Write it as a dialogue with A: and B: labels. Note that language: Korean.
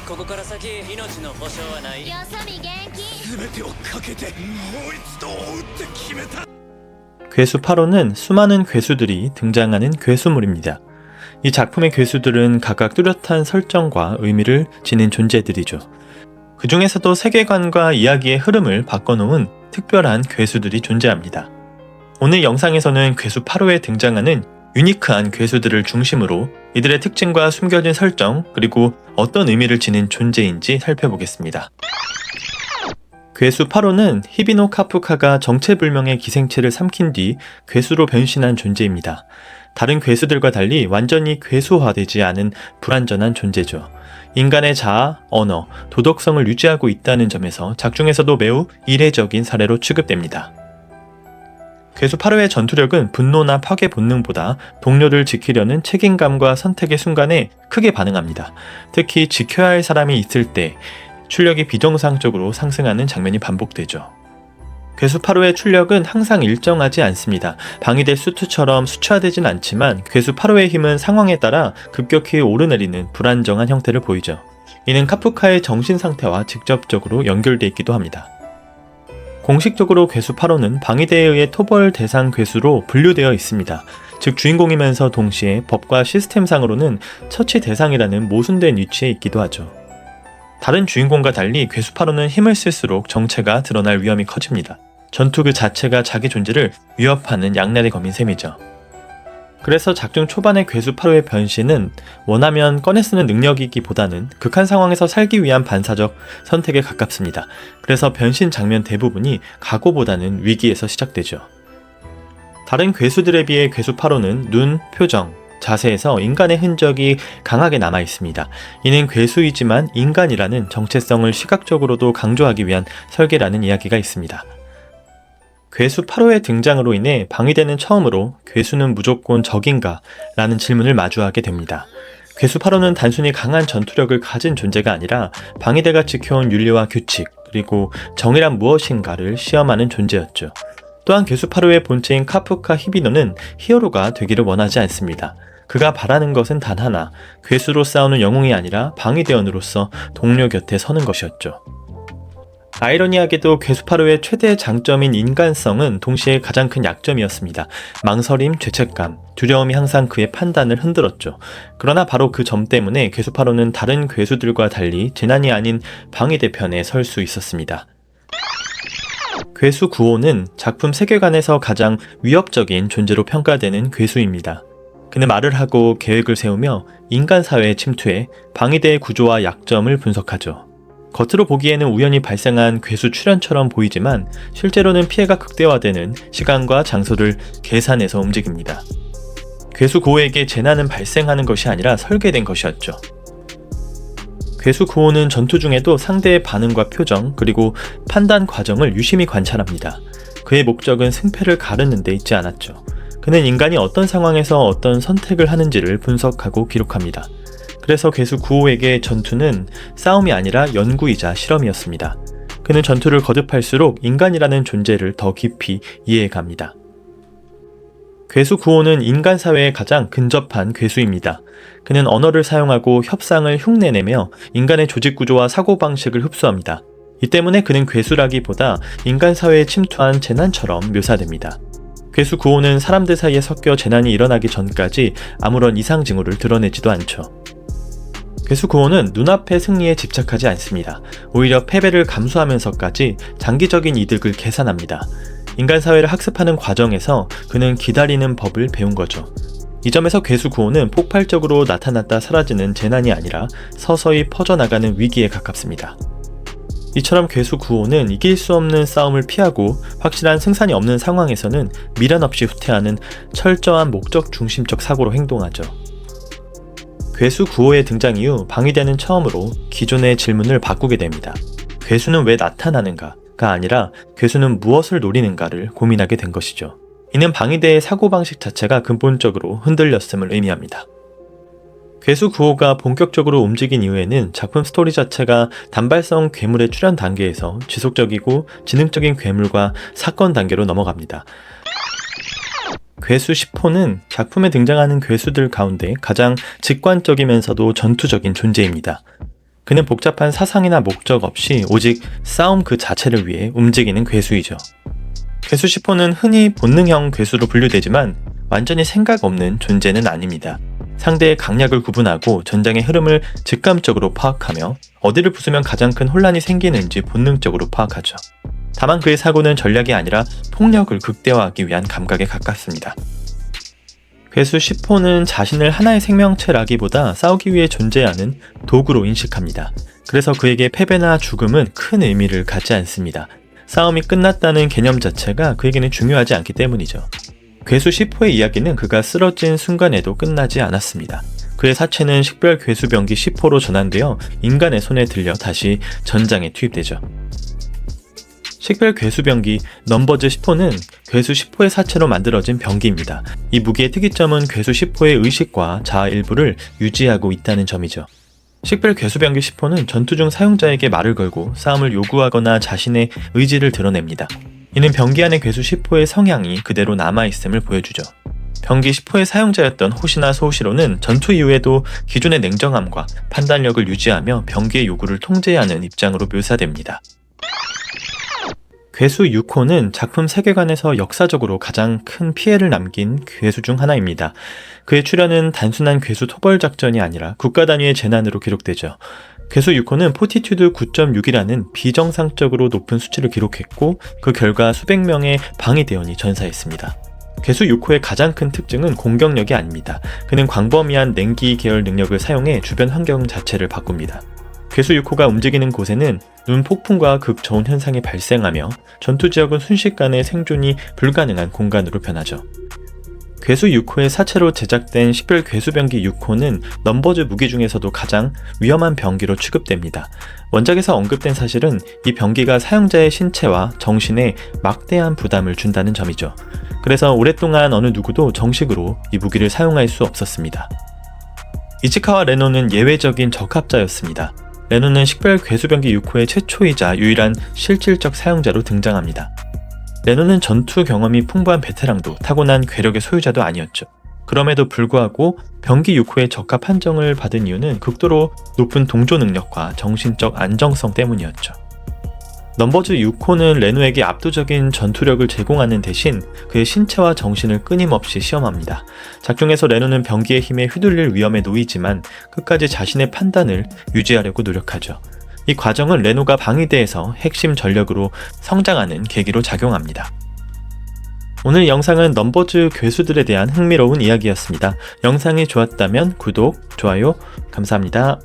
A: ここから先命の保証はない。
B: よそ見元気。
C: 全てをかけてもう一度追うって決めた。
D: 괴수 8호는 수많은 괴수들이 등장하는 괴수물입니다. 이 작품의 괴수들은 각각 뚜렷한 설정과 의미를 지닌 존재들이죠. 그 중에서도 세계관과 이야기의 흐름을 바꿔놓은 특별한 괴수들이 존재합니다. 오늘 영상에서는 괴수 8호에 등장하는 유니크한 괴수들을 중심으로 이들의 특징과 숨겨진 설정, 그리고 어떤 의미를 지닌 존재인지 살펴보겠습니다. 괴수 8호는 히비노 카프카가 정체불명의 기생체를 삼킨 뒤 괴수로 변신한 존재입니다. 다른 괴수들과 달리 완전히 괴수화되지 않은 불완전한 존재죠. 인간의 자아, 언어, 도덕성을 유지하고 있다는 점에서 작중에서도 매우 이례적인 사례로 취급됩니다. 괴수 8호의 전투력은 분노나 파괴 본능보다 동료를 지키려는 책임감과 선택의 순간에 크게 반응합니다. 특히 지켜야 할 사람이 있을 때 출력이 비정상적으로 상승하는 장면이 반복되죠. 괴수 8호의 출력은 항상 일정하지 않습니다. 방위대 수트처럼 수치화되진 않지만 괴수 8호의 힘은 상황에 따라 급격히 오르내리는 불안정한 형태를 보이죠. 이는 카프카의 정신 상태와 직접적으로 연결되어 있기도 합니다. 공식적으로 괴수 8호는 방위대에 의해 토벌 대상 괴수로 분류되어 있습니다. 즉 주인공이면서 동시에 법과 시스템상으로는 처치 대상이라는 모순된 위치에 있기도 하죠. 다른 주인공과 달리 괴수 8호는 힘을 쓸수록 정체가 드러날 위험이 커집니다. 전투 그 자체가 자기 존재를 위협하는 양날의 검인 셈이죠. 그래서 작중 초반의 괴수 8호의 변신은 원하면 꺼내 쓰는 능력이기보다는 극한 상황에서 살기 위한 반사적 선택에 가깝습니다. 그래서 변신 장면 대부분이 각오보다는 위기에서 시작되죠. 다른 괴수들에 비해 괴수 8호는 눈, 표정, 자세에서 인간의 흔적이 강하게 남아 있습니다. 이는 괴수이지만 인간이라는 정체성을 시각적으로도 강조하기 위한 설계라는 이야기가 있습니다. 괴수 8호의 등장으로 인해 방위대는 처음으로 괴수는 무조건 적인가? 라는 질문을 마주하게 됩니다. 괴수 8호는 단순히 강한 전투력을 가진 존재가 아니라 방위대가 지켜온 윤리와 규칙, 그리고 정의란 무엇인가를 시험하는 존재였죠. 또한 괴수 8호의 본체인 카프카 히비노는 히어로가 되기를 원하지 않습니다. 그가 바라는 것은 단 하나, 괴수로 싸우는 영웅이 아니라 방위대원으로서 동료 곁에 서는 것이었죠. 아이러니하게도 괴수 8호의 최대 장점인 인간성은 동시에 가장 큰 약점이었습니다. 망설임, 죄책감, 두려움이 항상 그의 판단을 흔들었죠. 그러나 바로 그 점 때문에 괴수 8호는 다른 괴수들과 달리 재난이 아닌 방위대 편에 설 수 있었습니다. 괴수 9호는 작품 세계관에서 가장 위협적인 존재로 평가되는 괴수입니다. 그는 말을 하고 계획을 세우며 인간 사회에 침투해 방위대의 구조와 약점을 분석하죠. 겉으로 보기에는 우연히 발생한 괴수 출현처럼 보이지만 실제로는 피해가 극대화되는 시간과 장소를 계산해서 움직입니다. 괴수 9호에게 재난은 발생하는 것이 아니라 설계된 것이었죠. 괴수 9호는 전투 중에도 상대의 반응과 표정, 그리고 판단 과정을 유심히 관찰합니다. 그의 목적은 승패를 가르는 데 있지 않았죠. 그는 인간이 어떤 상황에서 어떤 선택을 하는지를 분석하고 기록합니다. 그래서 괴수 9호에게 전투는 싸움이 아니라 연구이자 실험이었습니다. 그는 전투를 거듭할수록 인간이라는 존재를 더 깊이 이해해갑니다. 괴수 9호는 인간 사회에 가장 근접한 괴수입니다. 그는 언어를 사용하고 협상을 흉내내며 인간의 조직 구조와 사고방식을 흡수합니다. 이 때문에 그는 괴수라기보다 인간 사회에 침투한 재난처럼 묘사됩니다. 괴수 9호는 사람들 사이에 섞여 재난이 일어나기 전까지 아무런 이상 징후를 드러내지도 않죠. 괴수 9호는 눈앞의 승리에 집착하지 않습니다. 오히려 패배를 감수하면서까지 장기적인 이득을 계산합니다. 인간 사회를 학습하는 과정에서 그는 기다리는 법을 배운 거죠. 이 점에서 괴수 9호는 폭발적으로 나타났다 사라지는 재난이 아니라 서서히 퍼져나가는 위기에 가깝습니다. 이처럼 괴수 9호는 이길 수 없는 싸움을 피하고 확실한 승산이 없는 상황에서는 미련 없이 후퇴하는 철저한 목적 중심적 사고로 행동하죠. 괴수 9호의 등장 이후 방위대는 처음으로 기존의 질문을 바꾸게 됩니다. 괴수는 왜 나타나는가가 아니라 괴수는 무엇을 노리는가를 고민하게 된 것이죠. 이는 방위대의 사고방식 자체가 근본적으로 흔들렸음을 의미합니다. 괴수 9호가 본격적으로 움직인 이후에는 작품 스토리 자체가 단발성 괴물의 출현 단계에서 지속적이고 지능적인 괴물과 사건 단계로 넘어갑니다. 괴수 10호는 작품에 등장하는 괴수들 가운데 가장 직관적이면서도 전투적인 존재입니다. 그는 복잡한 사상이나 목적 없이 오직 싸움 그 자체를 위해 움직이는 괴수이죠. 괴수 10호는 흔히 본능형 괴수로 분류되지만 완전히 생각 없는 존재는 아닙니다. 상대의 강약을 구분하고 전장의 흐름을 직감적으로 파악하며 어디를 부수면 가장 큰 혼란이 생기는지 본능적으로 파악하죠. 다만 그의 사고는 전략이 아니라 폭력을 극대화하기 위한 감각에 가깝습니다. 괴수 10호는 자신을 하나의 생명체라기보다 싸우기 위해 존재하는 도구로 인식합니다. 그래서 그에게 패배나 죽음은 큰 의미를 갖지 않습니다. 싸움이 끝났다는 개념 자체가 그에게는 중요하지 않기 때문이죠. 괴수 10호의 이야기는 그가 쓰러진 순간에도 끝나지 않았습니다. 그의 사체는 식별 괴수병기 10호로 전환되어 인간의 손에 들려 다시 전장에 투입되죠. 식별 괴수병기 넘버즈 10호는 괴수 10호의 사체로 만들어진 병기입니다. 이 무기의 특이점은 괴수 10호의 의식과 자아 일부를 유지하고 있다는 점이죠. 식별 괴수병기 10호는 전투 중 사용자에게 말을 걸고 싸움을 요구하거나 자신의 의지를 드러냅니다. 이는 병기 안의 괴수 10호의 성향이 그대로 남아있음을 보여주죠. 병기 10호의 사용자였던 호시나 소시로는 전투 이후에도 기존의 냉정함과 판단력을 유지하며 병기의 요구를 통제하는 입장으로 묘사됩니다. 괴수 6호는 작품 세계관에서 역사적으로 가장 큰 피해를 남긴 괴수 중 하나입니다. 그의 출현은 단순한 괴수 토벌 작전이 아니라 국가 단위의 재난으로 기록되죠. 괴수 6호는 포티튜드 9.6이라는 비정상적으로 높은 수치를 기록했고 그 결과 수백 명의 방위대원이 전사했습니다. 괴수 6호의 가장 큰 특징은 공격력이 아닙니다. 그는 광범위한 냉기 계열 능력을 사용해 주변 환경 자체를 바꿉니다. 괴수 6호가 움직이는 곳에는 눈 폭풍과 극저온 현상이 발생하며 전투 지역은 순식간에 생존이 불가능한 공간으로 변하죠. 괴수 6호의 사체로 제작된 식별 괴수병기 6호는 넘버즈 무기 중에서도 가장 위험한 병기로 취급됩니다. 원작에서 언급된 사실은 이 병기가 사용자의 신체와 정신에 막대한 부담을 준다는 점이죠. 그래서 오랫동안 어느 누구도 정식으로 이 무기를 사용할 수 없었습니다. 이치카와 레노는 예외적인 적합자였습니다. 레노는 식별 괴수병기 6호의 최초이자 유일한 실질적 사용자로 등장합니다. 레노는 전투 경험이 풍부한 베테랑도 타고난 괴력의 소유자도 아니었죠. 그럼에도 불구하고 병기 6호의 적합 판정을 받은 이유는 극도로 높은 동조 능력과 정신적 안정성 때문이었죠. 넘버즈 6호는 레노에게 압도적인 전투력을 제공하는 대신 그의 신체와 정신을 끊임없이 시험합니다. 작중에서 레노는 병기의 힘에 휘둘릴 위험에 놓이지만 끝까지 자신의 판단을 유지하려고 노력하죠. 이 과정은 레노가 방위대에서 핵심 전력으로 성장하는 계기로 작용합니다. 오늘 영상은 넘버즈 괴수들에 대한 흥미로운 이야기였습니다. 영상이 좋았다면 구독, 좋아요 감사합니다.